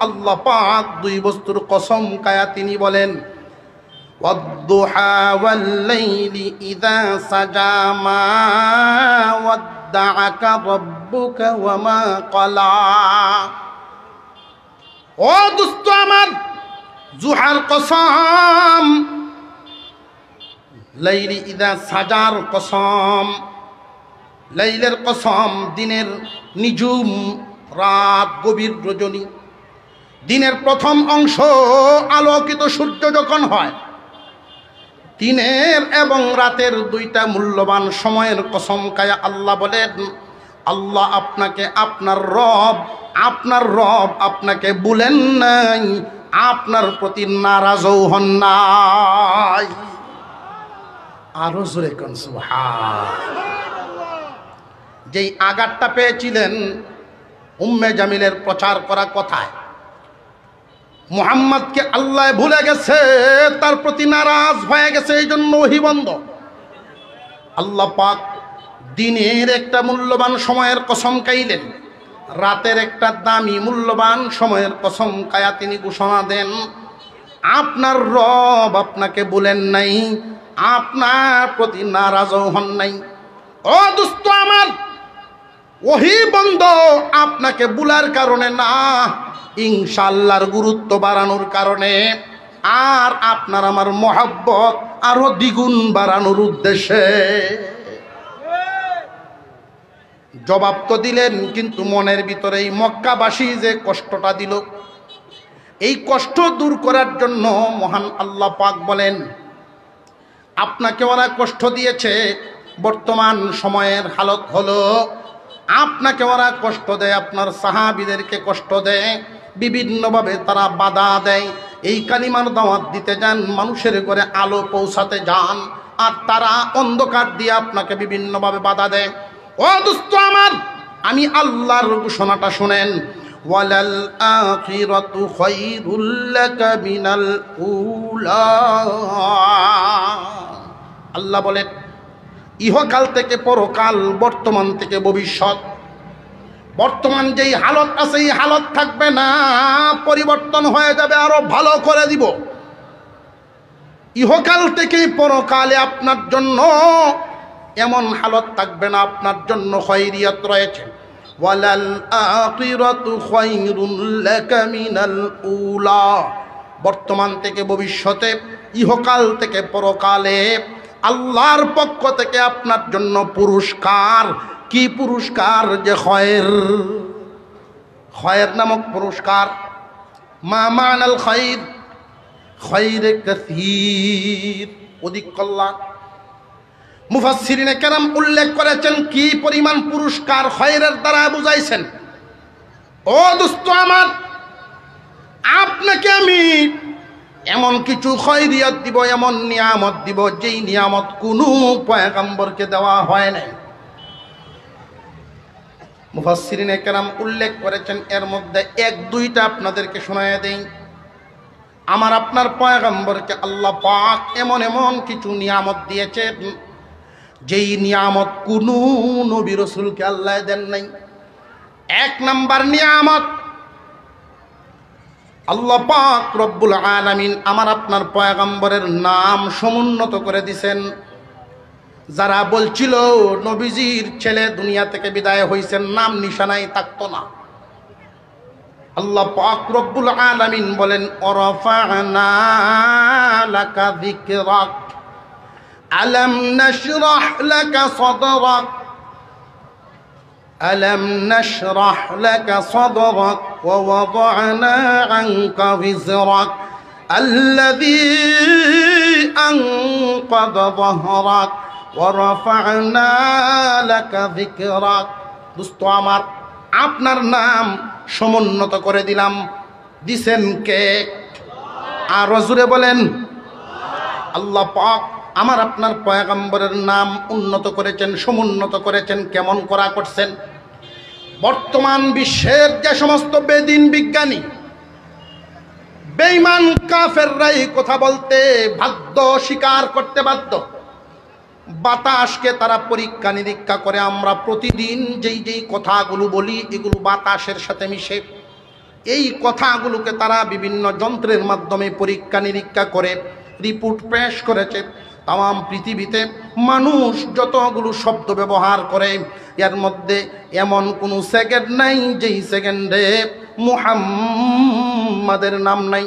আল্লাহ পাক দুই বস্তুর কসম কায়া তিনি বলেন ওয়াদ-দুহা ওয়াল-লাইলি ইযা সাজা মা ওয়াদ্দাআকা রাব্বুকা ওয়া মা ক্বালা। ও দোস্ত আমার, জুহার কসম, লাইলি ইযা সাজার কসম, লাইলের কসম, দিনের নিঝুম রাত, গভীর রজনী, দিনের প্রথম অংশ আলোকিত সূর্য যখন হয়, দিনের এবং রাতের দুইটা মূল্যবান সময়ের কসম কায়া আল্লাহ বলেন, আল্লাহ আপনাকে আপনার রব আপনাকে বলেন নাই, আপনার প্রতি নারাজও হন নাই। আরো জোরে কোন সুবহানাল্লাহ। যেই আঘাতটা পেয়েছিলেন উম্মে জামিলের প্রচার করা কথায়, মুহাম্মদকে আল্লাহ ভুলে গেছে, তার প্রতি নারাজ হয়ে গেছে, এই জন্য ওহী বন্ধ। আল্লাহ পাক দিনের একটা মূল্যবান সময়ের কসম খাইলেন, রাতের একটা দামি মূল্যবান সময়ের কসম খায়া তিনি ঘোষণা দেন, আপনার রব আপনাকে বলেন নাই, আপনার প্রতি নারাজও হন নাই। ও দোস্ত আমার, ওহী বন্ধ আপনাকে বুলার কারণে না, ইনশাআল্লাহর গুরুত্ব বাড়ানোর কারণে, আর আপনার আমার মহব্বত আরো দ্বিগুণ বাড়ানোর উদ্দেশ্যে। জবাব তো দিলেন, কিন্তু মনের ভিতরে এই মক্কাবাসী যে কষ্টটা দিল, এই কষ্ট দূর করার জন্য মহান আল্লাহ পাক বলেন, আপনাকে ওরা কষ্ট দিয়েছে, বর্তমান সময়ের হালত হলো আপনাকে ওরা কষ্ট দেয়, আপনার সাহাবীদেরকে কষ্ট দেয়, বিভিন্নভাবে তারা বাধা দেয়। এই কালিমার দাওয়াত দিতে যান, মানুষের ঘরে আলো পৌঁছাতে যান, আর তারা অন্ধকার দিয়ে আপনাকে বিভিন্নভাবে বাধা দেয়। ও দোস্ত আমার, আমি আল্লাহর ঘোষণাটা শুনেন, ওয়ালাল আখিরাতু খায়রুল লাকা মিনাল উলা। আল্লাহ বলেন, ইহকাল থেকে পরকাল, বর্তমান থেকে ভবিষ্যৎ, বর্তমান যেই হালত আছে এই হালত থাকবে না, পরিবর্তন হয়ে যাবে, আরো ভালো করে দিব। ইহকাল থেকে পরকালে আপনার জন্য এমন হালত থাকবে না, আপনার জন্য খায়রিয়াত রয়েছে। ওয়ালাল আখিরাতু খায়রুল লাকা মিনাল উলা, বর্তমান থেকে ভবিষ্যতে, ইহকাল থেকে পরকালে আল্লাহর পক্ষ থেকে আপনার জন্য পুরস্কার। কি পুরস্কার? যে খয়ের নামক পুরস্কার। মা মানাল খৈর? খৈরে কাসীর, অধিক কল্যাণ। মুফাসসিরিনে কেরাম উল্লেখ করেছেন কি পরিমাণ পুরস্কার খৈরের দ্বারা বুঝাইছেন। ও দোস্ত আমার, আপনাকে আমি এমন কিছু খৈরিয়ত দিব, এমন নিয়ামত দিব, যেই নিয়ামত কোনো পয়গম্বরকে দেওয়া হয় নাই। মুফাসসিরিনে কেরাম উল্লেখ করেছেন, এর মধ্যে এক দুইটা আপনাদেরকে শোনায় দেই। আমার আপনার পয়গম্বরকে আল্লাহ পাক এমন এমন কিছু নিয়ামত দিয়েছেন, যেই নিয়ামত কোনো নবী রাসূলকে আল্লাহ দেন নাই। এক নাম্বার নিয়ামত, আল্লাহ পাক রব্বুল আলামিন আমার আপনার পয়গম্বরের নাম সমুন্নত করে দিয়েছেন। যারা বলছিল নবীজির ছেলে দুনিয়া থেকে বিদায় হইছেন, নাম নিশানাই থাকতো না, আল্লাহ পাক রব্বুল আলামিন বলেন, ওয়ারাফা'না লাকা যিকরাক আলাম নাশরাহ লাকা সাদরাক ألم نشرح لك صدرك ووضعنا عنك وزرك الذي أنقض ظهرك ورفعنا لك ذكرك। দোস্ত আমার, আপনার নাম সমুন্নত করে দিলাম, দিছেন কে? আর জোরে বলেন, আল্লাহ পাক আমার আপনার পয়গম্বরের নাম উন্নত করেছেন, সমুন্নত করেছেন। কেমন করা করছেন? বর্তমান বিশ্বের যে সমস্ত বেদিন বিজ্ঞানী, বেঈমান কাফেররাই কথা বলতে বাধ্য, স্বীকার করতে বাধ্য। বাতাসকে তারা পরীক্ষা নিরীক্ষা করে। আমরা প্রতিদিন যেই যেই কথাগুলো বলি, এগুলো বাতাসের সাথে মিশে। এই কথাগুলোকে তারা বিভিন্ন যন্ত্রের মাধ্যমে পরীক্ষা নিরীক্ষা করে রিপোর্ট পেশ করেছে। তাম পৃথিবীতে মানুষ যতগুলো শব্দ ব্যবহার করে এর মধ্যে এমন কোনো সেকেন্ড নাই যেই সেকেন্ডে মুহাম্মাদের নাম নাই।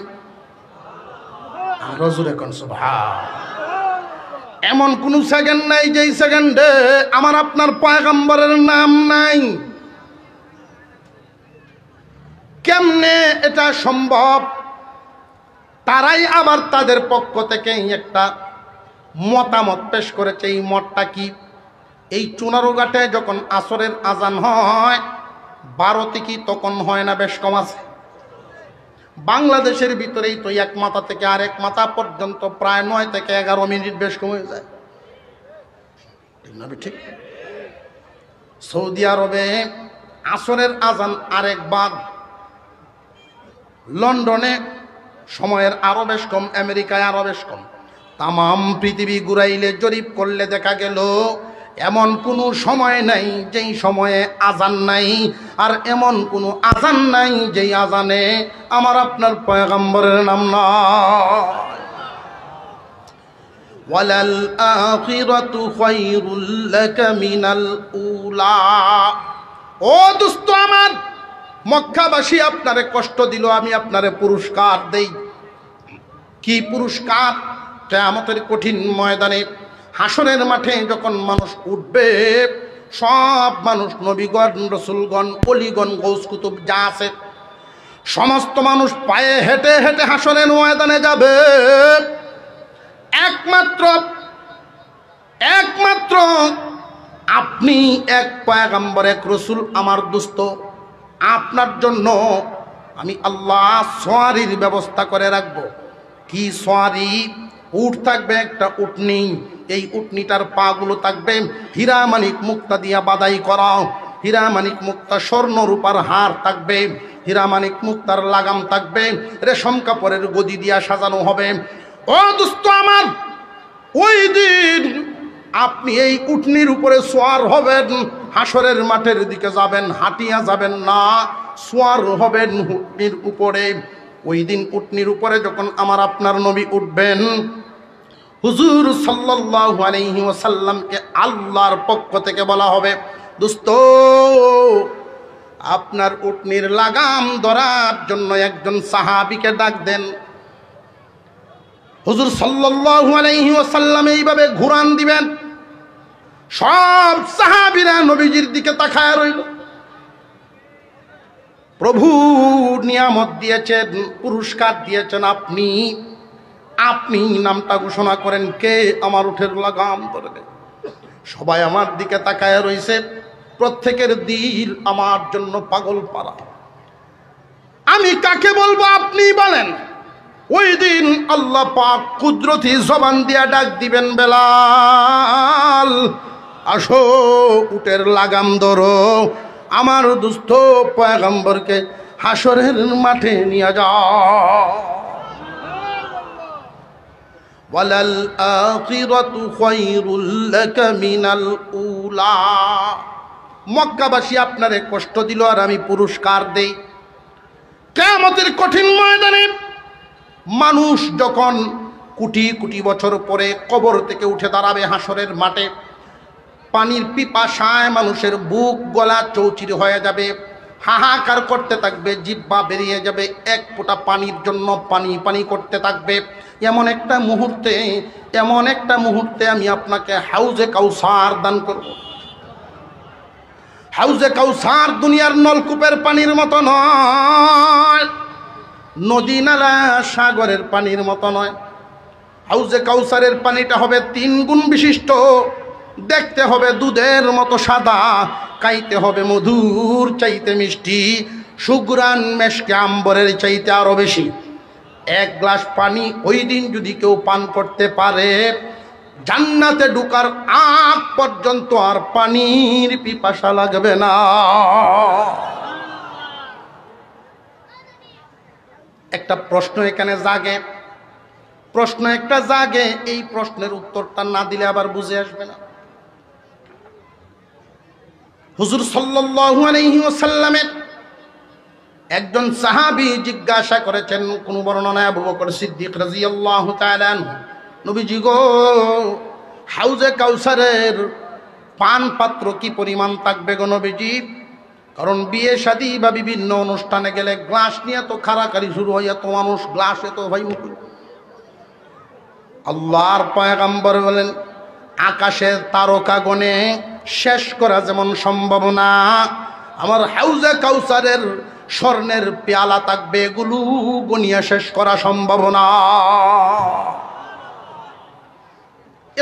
আরো জোরে কোন সুবহান। এমন কোন সেকেন্ড নাই যেই সেকেন্ডে আমার আপনার পয়গম্বরের নাম নাই। কেমনে এটা সম্ভব? তারাই আবার তাদের পক্ষ থেকে একটা মতামত পেশ করেছে। এই মতটা কি? এই চুনারুঘাটে যখন আসরের আজান হয় 12 থেকে তখন হয় না, বেশ কম আছে। বাংলাদেশের ভিতরেই তো এক মাথা থেকে আরেক মাথা পর্যন্ত প্রায় 9 থেকে 11 মিনিট বেশ কমে যায়, ঠিক না? ঠিক। সৌদি আরবে আসরের আজান আরেকবার, লন্ডনে সময়ের আরো বেশ কম, আমেরিকায় আরো বেশ কম। তাম পৃথিবী ঘুরাইলে জরিপ করলে দেখা গেল এমন কোনো সময় নাই যেই সময়ে আজান নাই, আর এমন কোনো আজান নাই যেই আজানে আমার আপনার পয়গম্বরের নাম নয়। ওয়ালাল আখিরাতু খায়রুল লাকা মিনাল উলা। ও দোস্ত আমার, মক্কাবাসী আপনারে কষ্ট দিল, আমি আপনারে পুরস্কার দেই। কি পুরস্কার? কিয়ামতের কঠিন ময়দানে হাসরের মাঠে যখন মানুষ উঠবে, সব মানুষ, নবীগণ, রসুলগণ, অলিগণ, গৌস কুতুব যা আছে সমস্ত মানুষ পায়ে হেঁটে হেঁটে হাসরের ময়দানে যাবে। একমাত্র আপনি, এক পয়গম্বর, এক রসুল, আমার দোস্ত, আপনার জন্য আমি আল্লাহ সোয়ারির ব্যবস্থা করে রাখবো। কি সোয়ারি? উট থাকবে, একটা উটনি। এই উটনিটার পাগুলো থাকবে হীরা মানিক মুক্তা দিয়া বাদাই করা। হীরা মানিক মুক্তা স্বর্ণ রূপার হার থাকবে, হীরা মানিক মুক্তার লাগাম থাকবে, রেশম কাপড়ের গদি দিয়া সাজানো হবে। ও দোস্ত আমার, ওই দিন আপনি এই উটনির উপরে সোয়ার হবেন, হাসরের মাঠের দিকে যাবেন, হাঁটিয়া যাবেন না, সোয়ার হবেন উটনির উপরে। ওই দিন উটনির উপরে যখন আমার আপনার নবী উঠবেন, হুজুর সাল্লাল্লাহু আলাইহি ওয়াসাল্লামকে আল্লাহর পক্ষ থেকে বলা হবে, দোস্ত আপনার উটনির লাগাম ধরার জন্য একজন সাহাবীকে ডাক দেন। হুজুর সাল্লাল্লাহু আলাইহি ওয়াসাল্লাম এইভাবে ঘুরান দিবেন, সব সাহাবীরা নবীজির দিকে তাকায় রইল। প্রভু নিয়ামত দিয়েছেন, পুরস্কার দিয়েছেন, আপনি নামটা ঘোষণা করেন, কে আমার উটের লাগাম ধরবে। সবাই আমার দিকে তাকায় রইছে, প্রত্যেকের দিল আমার জন্য পাগল পারা। আমি কাকে বলবো আপনি বলেন। ওই দিন আল্লাহ পাক কুদরতি জবান দিয়া ডাক দিবেন, বেলাল আসো, উটের লাগাম ধরো, আমার দুস্থ পয়গম্বরকে হাসরের মাঠে নিয়ে যাও। ওয়ালাল আখিরাতু খায়রুল লাকা মিনাল উলা। মক্কাবাসী আপনারে কষ্ট দিল আর আমি পুরস্কার দেই। কিয়ামতের কঠিন ময়দানে মানুষ যখন কোটি কোটি বছর পরে কবর থেকে উঠে দাঁড়াবে হাসরের মাঠে, পানির পিপাসায় মানুষের বুক গলা চৌচির হয়ে যাবে, হাহাকার করতে থাকবে, জিহ্বা বেরিয়ে যাবে, এক ফোঁটা পানির জন্য পানি পানি করতে থাকবে। এমন একটা মুহূর্তে আমি আপনাকে হাউজে কাউসার দান করব। হাউজে কাউসার দুনিয়ার নলকূপের পানির মতো নয়, নদী নালা সাগরের পানির মতো নয়। হাউজে কাউসারের পানিটা হবে 3 গুণ বিশিষ্ট, দেখতে হবে দুধের মতো সাদা, খাইতে হবে মধুর চাইতে মিষ্টি, সুগ্রান মেশকে আম্বরের চাইতে আরো বেশি। 1 গ্লাস পানি ওই দিন যদি কেউ পান করতে পারে, জান্নাতে ঢোকার আগ পর্যন্ত আর পানির পিপাসা লাগবে না। একটা প্রশ্ন এখানে জাগে, এই প্রশ্নের উত্তরটা না দিলে আবার বুঝে আসবে না। হুজুর সাল্লাল্লাহু আলাইহি ওয়াসাল্লামের একজন সাহাবী জিজ্ঞাসা করেছেন, কোন বর্ণনায় আবু বকর সিদ্দিক রাদিয়াল্লাহু তাআলা আনহু, নবীজি গো, হাউজে কাউসারের পান পাত্র কি পরিমাণ থাকবে গো নবীজি? কারণ বিয়ে শাদী বা বিভিন্ন অনুষ্ঠানে গেলে গ্লাস নিয়ে তো খারাকারি শুরু হয়, এত মানুষ গ্লাসে তো ভাই মুখ। আল্লাহর পয়গম্বর বলেন, আকাশের তারকা গণে শেষ করা যেমন সম্ভব না, আমার হাউজে কাউসারের স্বর্ণের পেয়ালা থাকবে, এগুলো গনিয়া শেষ করা সম্ভব না।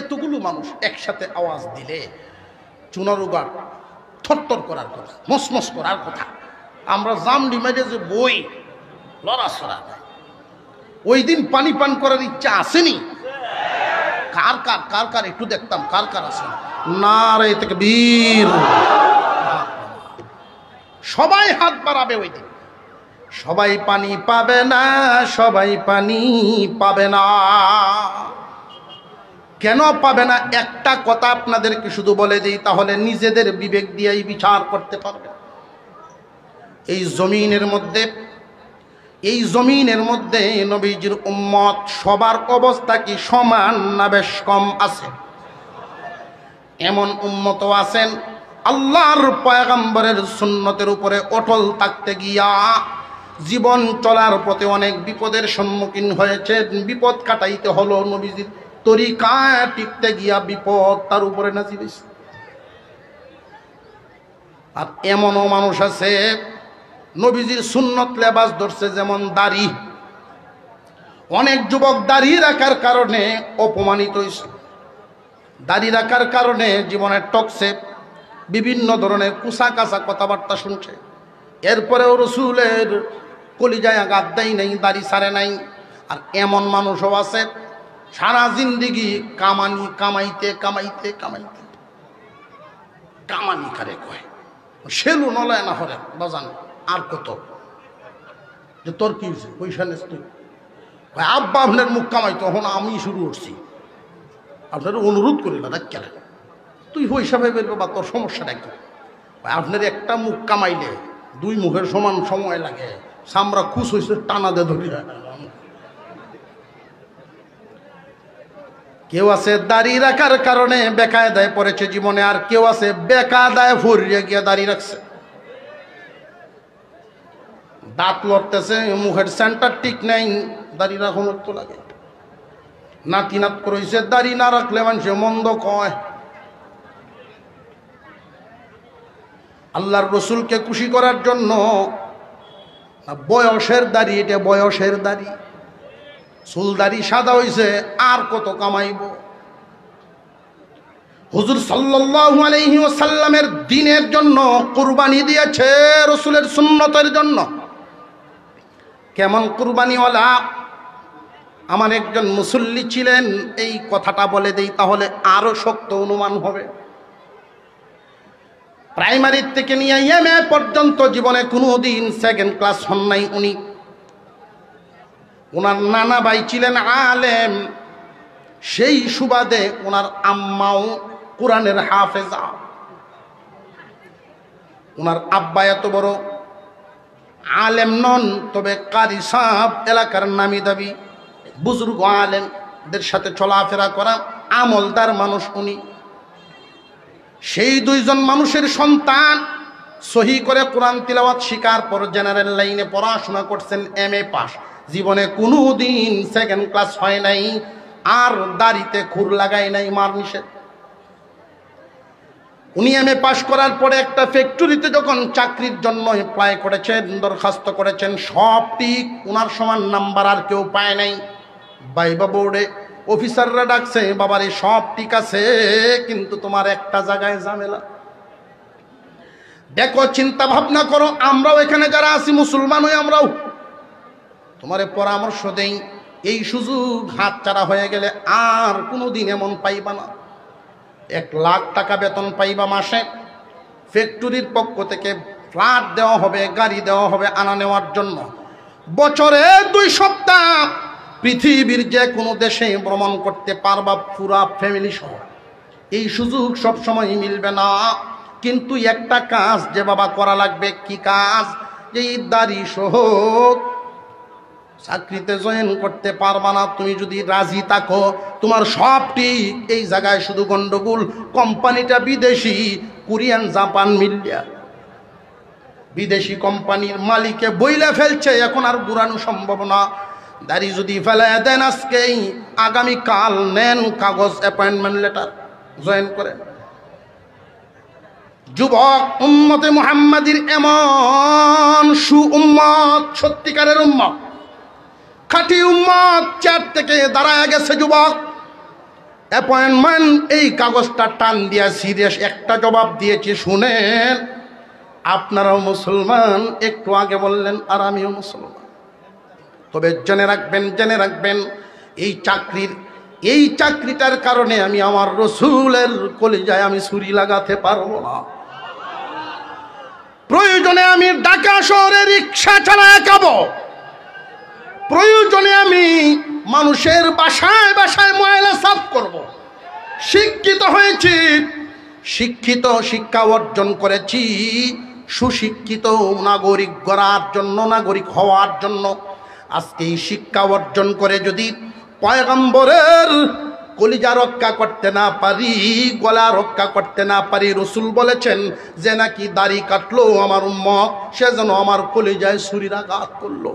এতগুলো মানুষ একসাথে আওয়াজ দিলে চুনারুগার থরথর করার কথা, মসমস করার কথা। আমরা জামডি মেরে যে বই লড়াছড়া, ওই দিন পানি পান করার ইচ্ছা আসেনি? কার কার কার কার একটু দেখতাম, কার কার আছে? নারে তাকবীর! সবাই হাত বাড়াবে ওই দিন। সবাই পানি পাবে না, সবাই পানি পাবে না। কেন পাবে না? একটা কথা আপনাদেরকে শুধু বলে দিই, তাহলে নিজেদের বিবেক দিয়েই বিচার করতে পারবে। এই জমিনের মধ্যে নবীজির উম্মত সবার অবস্থা কি সমান না বেশ কম আছে? এমন উম্মত আছেন আল্লাহর পয়গম্বরের সুন্নতের উপরে অটল থাকতে গিয়া জীবন চলার পথে অনেক বিপদের সম্মুখীন হয়েছে, বিপদ কাটাইতে হলো, নবীজির তরিকায় টিকতে গিয়া বিপদ তার উপরে নাজিল হইছে। আর এমনও মানুষ আছে নবীজির সুন্নত লেবাস ধরছে, যেমন দাড়ি। অনেক যুবক দাড়ি রাখার কারণে অপমানিত হয়েছে, দাড়ি রাখার কারণে জীবনের টকছে, বিভিন্ন ধরনের কুসা কাসা কথাবার্তা শুনছে, এরপরেও রসুলের কলিজায় আঘাত দেয় নাই, দাড়ি ছাড়ে নাই। আর এমন মানুষও আছে সারা জিন্দিগি কামাইতে কামাইতে কামাইতে, কামানি কারে কয়, সেলু নলায় না হরে বাজান আর কত, যে তোর কি হয়েছে পয়সা নেস তুই? আব্বা আপনার মুখ কামাইতো, এখন আমি শুরু করছি, আপনার অনুরোধ করিল দেখ কেন তুই পয়সা ভেবে বা তোর সমস্যাটা কি? আপনার একটা মুখ কামাইলে দুই মুখের সমান সময় লাগে, সামরা খুশ হয়েছে টানা দে ধরি। কেউ আছে দাড়ি রাখার কারণে বেকায়দায় পড়েছে জীবনে, আর কেউ আছে বেকায়দায় ফরিয়ে গিয়ে দাড়ি রাখছে। দাঁত লড়তেছে, মুখের সেন্টার ঠিক নেই, দাড়ি রাখানোর তো লাগে। নাতি নাত করেছে, দাড়ি না রাখলে মানুষে মন্দ কয়। আল্লাহর রসুলকে খুশি করার জন্য বয়সের দাড়ি, এটা বয়সের দাড়ি, চুল দাড়ি সাদা হইছে, আর কত কামাইব? হুজুর সাল্লাল্লাহু আলাইহি ওয়াসাল্লামের দ্বীনের জন্য কুরবানি দিয়েছে, রসুলের সুন্নতের জন্য। কেমন কুরবানিওয়ালা? আমার একজন মুসল্লি ছিলেন, এই কথাটা বলে দেই তাহলে আরো শক্ত অনুমান হবে। প্রাইমারি থেকে নিয়ে এমএ পর্যন্ত জীবনে কোনোদিন সেকেন্ড ক্লাস হন নাই উনি। ওনার নানা ভাই ছিলেন আলেম, সেই সুবাদে ওনার আম্মাও কোরআনের হাফেজা। ওনার আব্বা এত বড় আলেম নন, তবে কারি সাহেব এলাকার নামি দাবি বুজুর্গ আলেমদের সাথে চলাফেরা করা আমলদার মানুষ উনি। সেই দুইজন মানুষের সন্তান সহি করে কোরআন তিলাওয়াত শিকার পর জেনারেল লাইনে পড়াশোনা করছেন, এমএ পাস। জীবনে কোনোদিন সেকেন্ড ক্লাস হয় নাই, আর দাড়িতে খুর লাগায় নাই, মার নিষেধ। উনি এমএ পাস করার পরে একটা ফ্যাক্টরিতে যখন চাকরির জন্য অ্যাপ্লাই করেছেন, দরখাস্ত করেছেন, সব ঠিক, ওনার সমান নাম্বার আর কেউ পায় নাই। বাইবা বোর্ডে অফিসাররা ডাকছে, বাবারে সব ঠিক আছে, কিন্তু তোমার একটা জায়গায় ঝামেলা। দেখো, চিন্তা ভাবনা করো, আমরাও এখানে যারা আছি মুসলমান হই, আমরাও তোমারে পরামর্শ দেই, এই সুযোগ হাতছাড়া হয়ে গেলে আর কোনোদিন এমন পাইবা না। 1 লাখ টাকা বেতন পাইবা মাসে, ফ্যাক্টরির পক্ষ থেকে ফ্ল্যাট দেওয়া হবে, গাড়ি দেওয়া হবে আনা নেওয়ার জন্য। বছরে 2 সপ্তাহ পৃথিবীর যে কোনো দেশে ভ্রমণ করতে পারবা পুরা ফ্যামিলি সহ। এই সুযোগ সব সময় মিলবে না, কিন্তু একটা কাজ যে বাবা করা লাগবে। কি কাজ? যে এই দাড়ি সহ চাকরিতে জয়েন করতে পারবা না। তুমি যদি রাজি থাকো তোমার সব ঠিক, এই জায়গায় শুধু গন্ডগোল, কোম্পানিটা বিদেশি, কোরিয়ান জাপান মিলিয়া বিদেশি কোম্পানির মালিকে বইলা ফেলছে, এখন আর ঘুরানো সম্ভব না। দাড়ি যদি ফেলায় দেন আজকেই, আগামীকাল নেন কাগজ, অ্যাপয়েন্টমেন্ট লেটার, জয়েন করেন। যুবক, উম্মতে মুহাম্মাদির এমন উম্মত, সত্যিকারের উম্মত, খাঁটি উম্মত, চেয়ার থেকে দাঁড়ায় গেছে যুবক, অ্যাপয়েন্টমেন্ট, এই কাগজটা টান দিয়া সিরিয়াস একটা জবাব দিয়েছি, শুনেন। আপনারাও মুসলমান, একটু আগে বললেন আর আমিও মুসলমান, তবে জেনে রাখবেন এই চাকরিটার কারণে আমি আমার রসুলের কলিজায় আমি ছুরি লাগাতে পারবো না। প্রয়োজনে আমি ঢাকা শহরে রিক্সা চালায় খাবো, প্রয়োজনে আমি মানুষের বাসায় বাসায় ময়লা সাফ করব। শিক্ষিত হয়েছি, শিক্ষা অর্জন করেছি সুশিক্ষিত নাগরিক গড়ার জন্য, নাগরিক হওয়ার জন্য। আজকে এই শিক্ষা অর্জন করে যদি পয়গম্বরের কলিজা রক্ষা করতে না পারি, গলা রক্ষা করতে না পারি, রসুল বলেছেন যে নাকি দাড়ি কাটলো আমার উম্মত, সে যেন আমার কলিজায় ছুরির আঘাত করলো।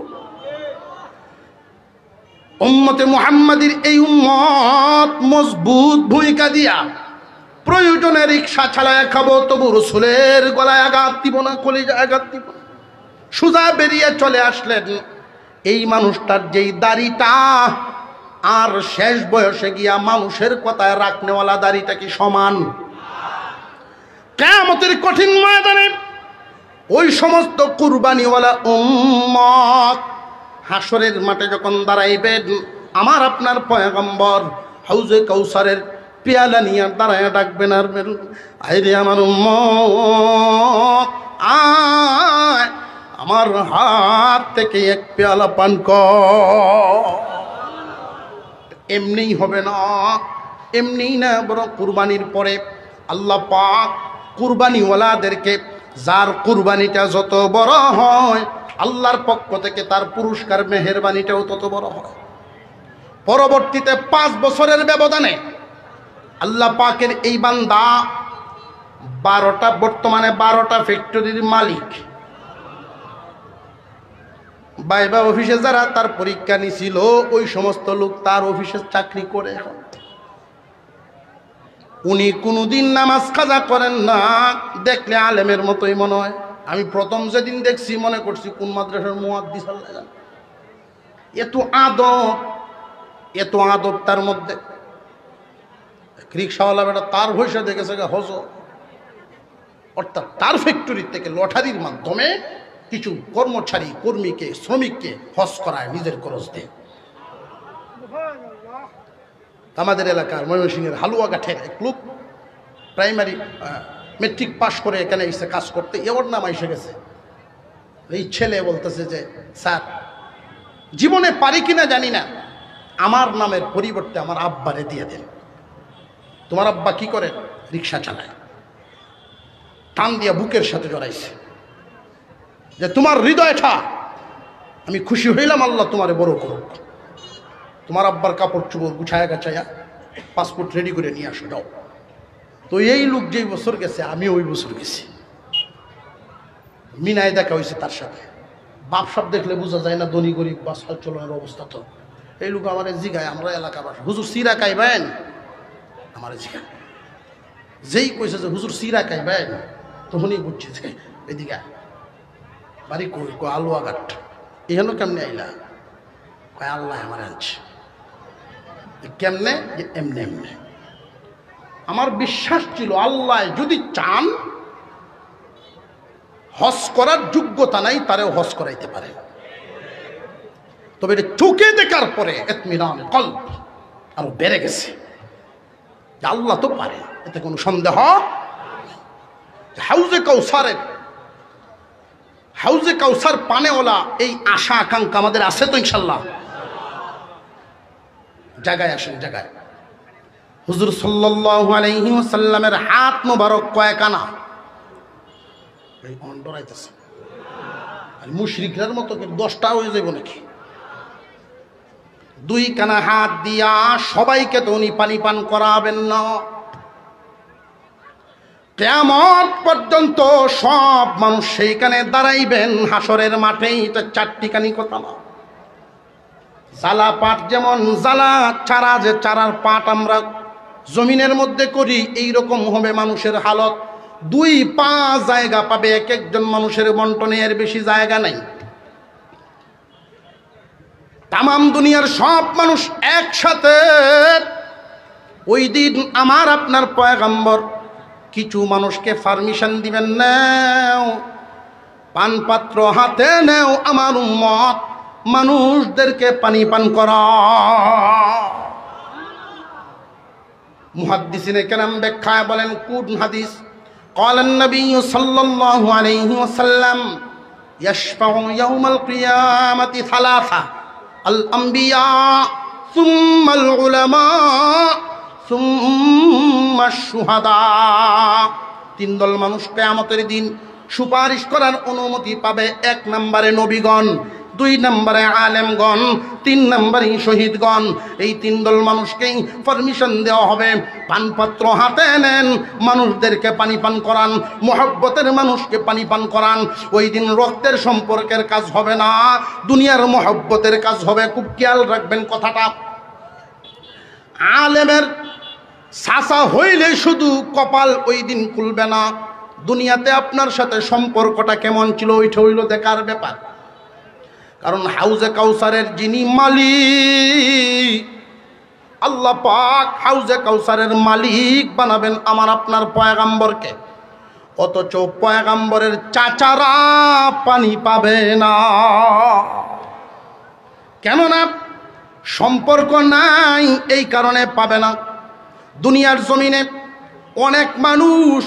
উম্মতে মুহাম্মাদির এই উম্মত মজবুত ভূমিকা দিয়া প্রয়োজনে রিক্সা চালায় খাবো, তবু রসুলের গলায় আঘাত দিব না, কলিজায় আঘাত দিব না। সোজা বেরিয়ে চলে আসলেন। এই মানুষটার যেই দাড়িটা, আর শেষ বয়সে গিয়া মানুষের কথায় রাখনেওয়ালা দাড়িটা কি সমান? কিয়ামতের কঠিন ময়দানে ওই সমস্ত কুরবানিওয়ালা উম্মত হাসরের মাঠে যখন দাঁড়াইবেন, আমার আপনার পয়গম্বর হাউজে কাউসারের পেয়ালা নিয়ে দাঁড়ায় ডাকবেন, আর আইরে আমার উম্মত আয়, আমার হাত থেকে এক পেয়ালা পান কর। এমনিই হবে না, এমনিই না, বরং কুরবানির পরে আল্লাহ পাক কুরবানিওয়ালাদেরকে, যার কুরবানিটা যত বড় হয় আল্লাহর পক্ষ থেকে তার পুরস্কার মেহেরবানিটাও তত বড় হয়। পরবর্তীতে 5 বছরের ব্যবধানে আল্লাহ পাকের এই বান্দা বর্তমানে 12টা ফ্যাক্টরির মালিক। বাইবা অফিসে যারা তার পরীক্ষা নিছিল, ওই সমস্ত লোক তার অফিসে চাকরি করে। উনি কোনোদিন নামাজ কাজা করেন না, দেখলে আলেমের মতোই মনে হয়। আমি প্রথম যেদিন দেখছি মনে করছি কোন মাদ্রাসার মুয়াদ্দিস। এত আদব তার মধ্যে। রিক্সাওয়ালা বেটা তার ভৈসা দেখেছে হজ, অর্থাৎ তার ফ্যাক্টরি থেকে লটারির মাধ্যমে কিছু কর্মীকে শ্রমিককে হজ করায় নিজের খরচ দিয়ে। আমাদের এলাকার ময়মনসিংহের হালুয়াঘাটের এক লোক প্রাইমারি মেট্রিক পাশ করে এখানে এসে কাজ করতে, এওর নাম এসে গেছে। এই ছেলে বলতেছে যে স্যার, জীবনে পারি কিনা জানি না, আমার নামের পরিবর্তে আমার আব্বারে দিয়ে দেন। তোমার আব্বা কি করে? রিক্সা চালায়। টান দিয়া বুকের সাথে জড়াইছে যে তোমার হৃদয়টা আমি খুশি হইলাম, আল্লাহ তোমারে বড় করুক। তোমার আব্বার কাপড় চোপড় গুছায়া গাছায়া পাসপোর্ট রেডি করে নিয়ে আসো, যাও। তো এই লোক যেই বছর গেছে, আমি ওই বছর গেছি, মিনায় দেখা হয়েছে তার সাথে। বাপ সব দেখলে বোঝা যায় না ধনী গরিব বা সাল চলনের অবস্থা। তো এই লোক আমার জিগায়, আমরা এলাকা বাসা, হুজুর সিরা খাইবেন? আমার জিগায়, যেই কইছে যে হুজুর সিরা খাইবেন, তখনই বুঝছি যে এদিকে বাড়ি কই, আলুয়াঘাট। এখানে কেমনে আইলা? কয় আল্লাহ আমার আনছে। কেমনে? এমনি এমনি। আমার বিশ্বাস ছিল আল্লাহ যদি চান, হজ করার যোগ্যতা নাই, তারেও হজ করাইতে পারে। তবে এটা চোখে দেখার পরে ইতমিনান কলব আরো বেড়ে গেছে যে আল্লাহ তো পারে, এতে কোনো সন্দেহ। হাউজে কাউসার পানেওয়ালা এই আশা আকাঙ্ক্ষা আমাদের আছে তো ইনশাল্লাহ। জায়গায় আসেন, জায়গায়। হুজুর সাল্লাল্লাহু আলাইহি ওয়াসাল্লামের হাত মোবারক কয়েক আনা। এই ডরাইতেছে, মুশরিকদের মতো 10টা হয়ে যাবে নাকি? 2 কানা হাত দিয়া সবাইকে তো উনি পানি পান করাবেন না। কিয়ামত পর্যন্ত সব মানুষ সেইখানে দাঁড়াইবেন হাসরের মাঠেই। এটা 4টিখানি কথা না। জ্বালা পাট যেমন জ্বালা চারা, যে চারার পাট আমরা জমিনের মধ্যে করি, এইরকম হবে মানুষের হালত। 2 পা জায়গা পাবে এক একজন মানুষের বন্টনে, এর বেশি জায়গা নাই। তামাম দুনিয়ার সব মানুষ একসাথে ওই দিন আমার আপনার পয়গম্বর কিছু মানুষকে পারমিশন দিবেন, নাও পানপাত্র হাতে নেও, আমার উম্মত মানুষদেরকে পানি পান করা। মুহাদ্দিসিনে কেরাম ব্যাখ্যায় বলেন কোন হাদিস? قال النبي صلى الله عليه وسلم يشفع يوم القيامة 3: الأنبياء ثم العلماء ثم الشهداء। 3 দল মানুষ কিয়ামতের দিন সুপারিশ করার অনুমতি পাবে। 1 নম্বরে নবীগণ, 2 নম্বরে আলেমগণ, 3 নম্বরে শহীদগণ। এই 3 দল মানুষকেই পারমিশন দেওয়া হবে, পানপাত্র হাতে নেন, মানুষদেরকে পানি পান করান, মহব্বতের মানুষকে পানি পান করান। ওই দিন রক্তের সম্পর্কের কাজ হবে না, দুনিয়ার মহব্বতের কাজ হবে। খুব খেয়াল রাখবেন কথাটা। আলেমের সাসা হইলে শুধু কপাল ওই দিন খুলবে না, দুনিয়াতে আপনার সাথে সম্পর্কটা কেমন ছিল ওইটা হইল দেখার ব্যাপার। কারণ হাউজে কাউসারের যিনি মালিক, আল্লাহ পাক হাউজে কাউসারের মালিক বানাবেন আমার আপনার পয়গম্বরকে, অথচ পয়গম্বরের চাচারা পানি পাবে না। কেননা সম্পর্ক নাই, এই কারণে পাবে না। দুনিয়ার জমিনে অনেক মানুষ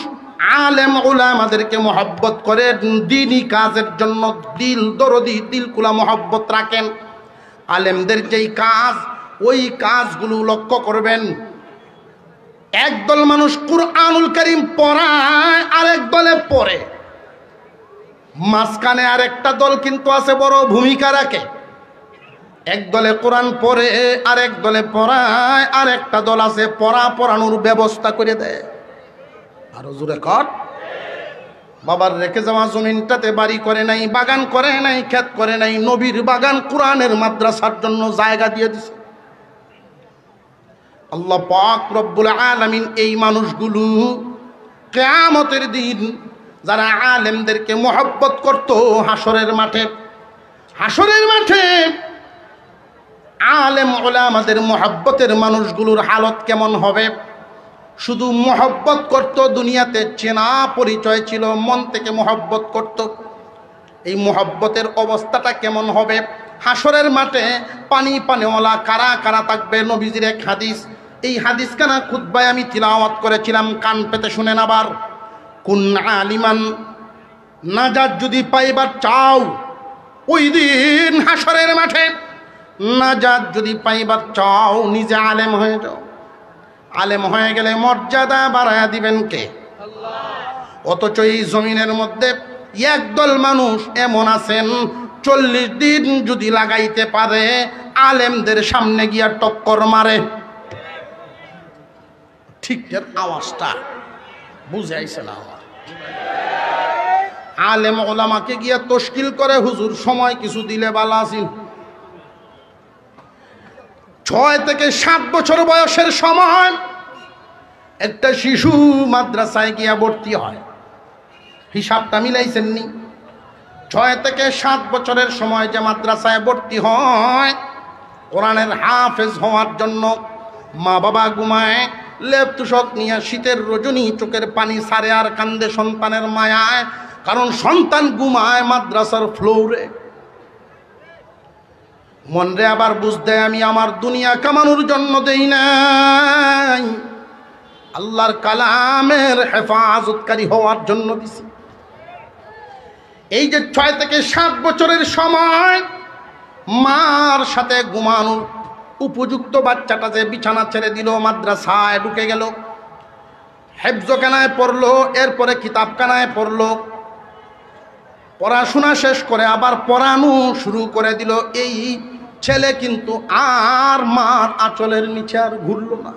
আলেম উলামাদেরকে মহব্বত করে, দ্বীনি কাজের জন্য দিল দরদি, দিল কুলা মহব্বত রাখেন। আলেমদের যেই কাজ, ওই কাজগুলো লক্ষ্য করবেন। একদল মানুষ কুরআনুল কারীম পড়ায়, আরেক দলে পড়ে। মাঝখানে আরেকটা দল কিন্তু আছে, বড় ভূমিকা রাখে। এক দলে কোরআন পড়ে, আরেক দলে পড়ায়, আরেকটা দল আছে পড়ানোর ব্যবস্থা করে দেয়। আরো জোরে কর। বাবার রেখে যাওয়া জমিনটাতে বাড়ি করে নাই, বাগান করে নাই, ক্ষেত করে নাই, নবীর বাগান কোরআনের মাদ্রাসার জন্য জায়গা দিয়ে দিছে। আল্লাহ পাক রব্বুল আলামিন এই মানুষগুলো কিয়ামতের দিন যারা আলেমদেরকে মহব্বত করত, হাসরের মাঠে আলেম উলামাদের মহব্বতের মানুষগুলোর হালত কেমন হবে? শুধু মহব্বত করত, দুনিয়াতে চেনা পরিচয় ছিল, মন থেকে মহব্বত করত। এই মহব্বতের অবস্থাটা কেমন হবে? হাসরের মাঠে পানিওয়ালা কারা কারা থাকবে? নবীজির এক হাদিস, এই হাদিসখানা খুতবায় আমি তিলাওয়াত করেছিলাম, কান পেতে শুনেন আবার। কুন আলিমান, নাজাত যদি পাইবার চাও ওই দিন হাসরের মাঠে, নাজাত যদি পাইবার চাও নিজে আলেম হয়ে যাও। আলেম হয়ে গেলে মর্যাদা বাড়ায়া দিবেন কে? আল্লাহ। অথচ এই জমিনের মধ্যে একদল মানুষ এমন আছেন 40 দিন যদি লাগাইতে পারে আলেমদের সামনে গিয়া টক্কর মারে। ঠিক এর আওয়াজটা বুঝে আইছে না? আমার আলেম ওলামাকে গিয়া তশকিল করে, হুজুর সময় কিছু দিলে ভালো আছেন। 6 থেকে 7 বছর বয়সের সময় একটা শিশু মাদ্রাসায় গিয়া ভর্তি হয়। হিসাবটা মিলাইছেননি? 6 থেকে 7 বছরের সময় যে মাদ্রাসায় ভর্তি হয়, কোরআনের হাফেজ হওয়ার জন্য মা বাবা ঘুমায়, লেপ তুষক নিয়ে শীতের রজনী চোখের পানি সারে আর কান্দে সন্তানের মায়ায়, কারণ সন্তান ঘুমায় মাদ্রাসার ফ্লোরে। মনরে আবার বুঝতে, আমি আমার দুনিয়া কামানোর জন্য দেই নাই, আল্লাহর কালামের হেফাজতকারী হওয়ার জন্য দিছি। এই যে 6 থেকে 7 বছরের সময় মার সাথে ঘুমানোর উপযুক্ত বাচ্চাটা যে বিছানা ছেড়ে দিল, মাদ্রাসায় ঢুকে গেল, হেফজখানায় পড়লো, এরপরে কিতাবখানায় পড়লো, পড়াশোনা শেষ করে আবার পড়ানো শুরু করে দিল। এই ছেলে কিন্তু আর মার আঁচলের নিচে আর ঘুরল না।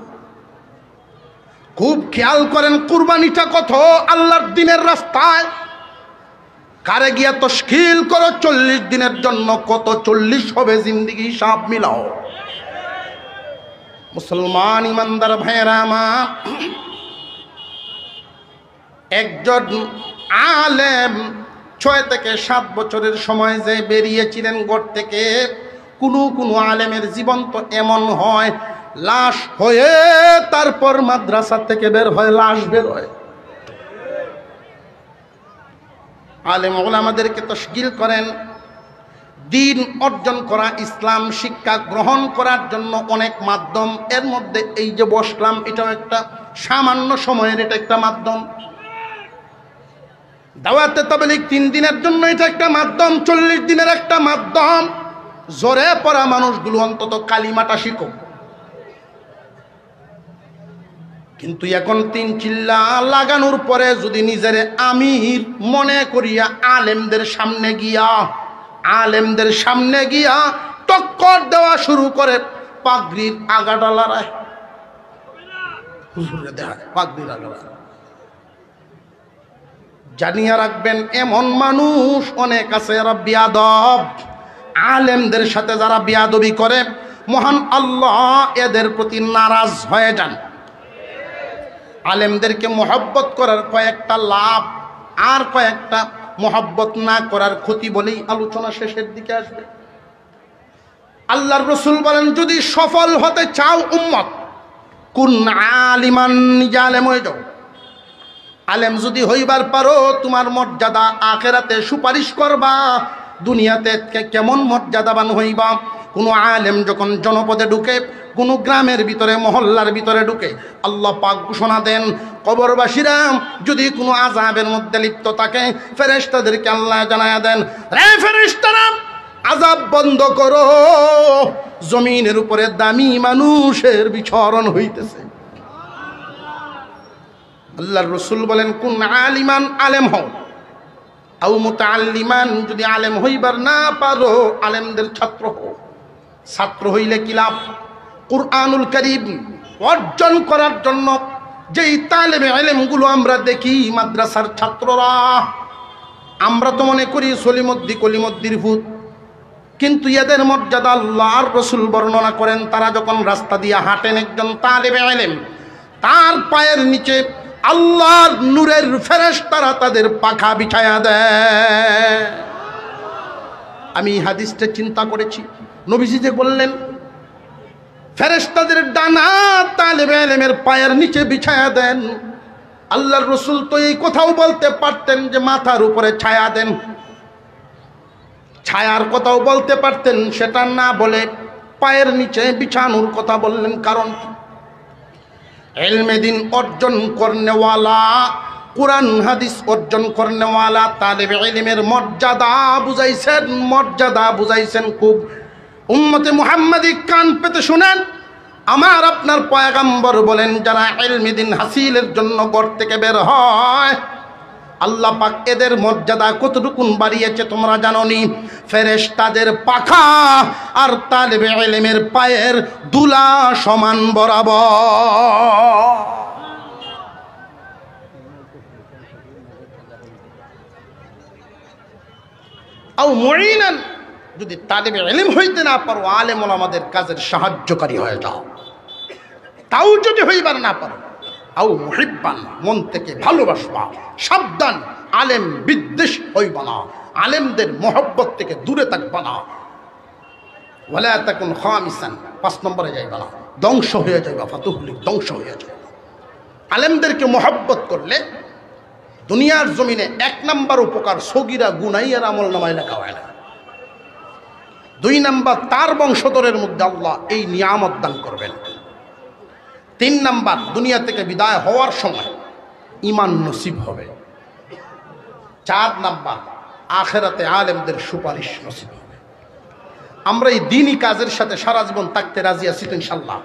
খুব খেয়াল করেন, কুরবানিটা কত আল্লাহর দিনের রাস্তায়। কারে গিয়া তশকিল করো 40 দিনের জন্য, কত 40 হবে জিন্দিগি, হিসাব মিলাও। মুসলমান ইমানদার ভাইয়েরা আমার, একজন আলেম 6 থেকে 7 বছরের সময় যে বেরিয়েছিলেন ঘর থেকে, কোনো আলেমের জীবন তো এমন হয় লাশ হয়ে তারপর মাদ্রাসা থেকে বের হয়, লাশ বের হয়। আলেম ওলামাদেরকে তাশকিল করেন, দিন অর্জন করা, ইসলাম শিক্ষা গ্রহণ করার জন্য অনেক মাধ্যম। এর মধ্যে এই যে বসলাম, এটাও একটা সামান্য সময়ের, এটা একটা মাধ্যম। দাওয়াতে তাবলীগ 3 দিনের জন্য এটা একটা মাধ্যম, 40 দিনের একটা মাধ্যম। জোরে পড়া মানুষগুলো অন্তত কালিমাটা শিখো। কিন্তু এখন 3 চিল্লা লাগানোর পরে যদি নিজের আমির মনে করিয়া আলেমদের সামনে গিয়া টক্কর দেওয়া শুরু করে, পাগড়ির আগাটা লড়ায়, হুজুরে দেখায় পাগড়ির আগা। জানিয়া রাখবেন, এমন মানুষ অনেক আছে যারা বিয়াদব। আলেমদের সাথে যারা বিয়াদবি করে, মহান আল্লাহ এদের প্রতি নারাজ হয়ে যান। আলেমদেরকে মহব্বত করার কয়েকটা লাভ, আর কয়েকটা মহব্বত না করার ক্ষতি বলেই আলোচনা শেষের দিকে আসবে। আল্লাহর রাসূল বলেন, যদি সফল হতে চাও উম্মত, কুন আলিমান, নিজে আলেম হয়ে যাও। আলেম যদি হইবার পারো, তোমার মর্যাদা আখিরাতে সুপারিশ করবা। দুনিয়াতে কেমন মর্যাদাবান হইবা। কোনো আলেম যখন জনপদে ঢুকে, কোনো গ্রামের ভিতরে, মহল্লার ভিতরে ঢুকে, আল্লাহ পাক ঘোষণা দেন, কবরবাসীরা যদি কোনো আযাবের মধ্যে লিপ্ত থাকে, ফেরেশতাদেরকে আল্লাহ জানায়া দেন, রে ফেরেশতারা, আযাব বন্ধ করো, জমিনের উপরে দামি মানুষের বিচরণ হইতেছে। আল্লাহর রাসূল বলেন, কুন আলিমান, আলেম হও, আও মুতাআল্লিমান, যদি আলেম হইবার না পারো, আলেমদের ছাত্র হও। ছাত্র হইলে কি লাভ? কুরআনুল কারীম অর্জন করার জন্য যেই তালেবে ইলমগুলো আমরা দেখি মাদ্রাসার ছাত্ররা, আমরা তো মনে করি সলিমুদ্দি কলিমুদ্দির ভূত, কিন্তু এদের মর্যাদা আল্লাহর রাসূল বর্ণনা করেন। তারা যখন রাস্তা দিয়ে হাঁটেন, একজন তালেবে ইলম, তার পায়ের নিচে আল্লাহর নূরের ফেরেশতারা তাদের পাখা বিছায়া দেয়। আমি হাদিসটা চিন্তা করেছি, নবীজি যে বললেন ফেরেশতাদের ডানা তালেবে ইলমের পায়ের নিচে বিছায়া দেন, আল্লাহর রাসূল তো এই কথাও বলতে পারতেন যে মাথার উপরে ছায়া দেন, ছায়ার কথাও বলতে পারতেন, সেটা না বলে পায়ের নিচে বিছানোর কথা বললেন। কারণ ইলমে দিন অর্জন করনেওয়ালা, কুরআন হাদিস অর্জন করনেওয়ালা তালেবে ইলমের মর্যাদা বুঝাইছেন খুব। উম্মতে মুহাম্মাদি কান পেতে শুনেন, আমার আপনার পয়গম্বর বলেন, যারা ইলমে দিন হাসিলের জন্য ঘর থেকে বের হয়, আল্লাহ পাক এদের মর্যাদা কতটুকুন বাড়িয়েছে তোমরা জানোনি? ফেরেশতাদের পাখা আর তালেবে ইলমের পায়ের দুলা সমান বরাবর। আও মুঈনান, যদি তালেবে ইলম হইতে না পারো, আলেম ওলামাদের কাজের সাহায্যকারী হয়ে যাও। তাও যদি হইবার না পারো, আও মুহিব্বান, মন থেকে ভালোবাসবা। সাবধান, আলেম বিদ্বেষ হইবা না, আলেমদের মহব্বত থেকে দূরে থাকবা না। ওয়ালা তাকুন খামিসান, 5 নম্বরে যাইবা না, ধ্বংস হয়ে যাইবা, ফাতুহলিক, ধ্বংস হয়ে যাবে। আলেমদেরকে মহব্বত করলে দুনিয়ার জমিনে 1 নাম্বার উপকার, সগীরা গুনাইয়ের আমল নামায় লেখা হয় না। 2 নাম্বার, তার বংশধরের মধ্যে আল্লাহ এই নিয়ামত দান করবেন। 3 নাম্বার, দুনিয়া থেকে বিদায় হওয়ার সময় ঈমান নসিব হবে। 4 নাম্বার, আখিরাতে আলেমদের সুপারিশ নসিব হবে। আমরা এই দ্বীনি কাজের সাথে সারা জীবন থাকতে রাজি আছি তো ইনশাআল্লাহ।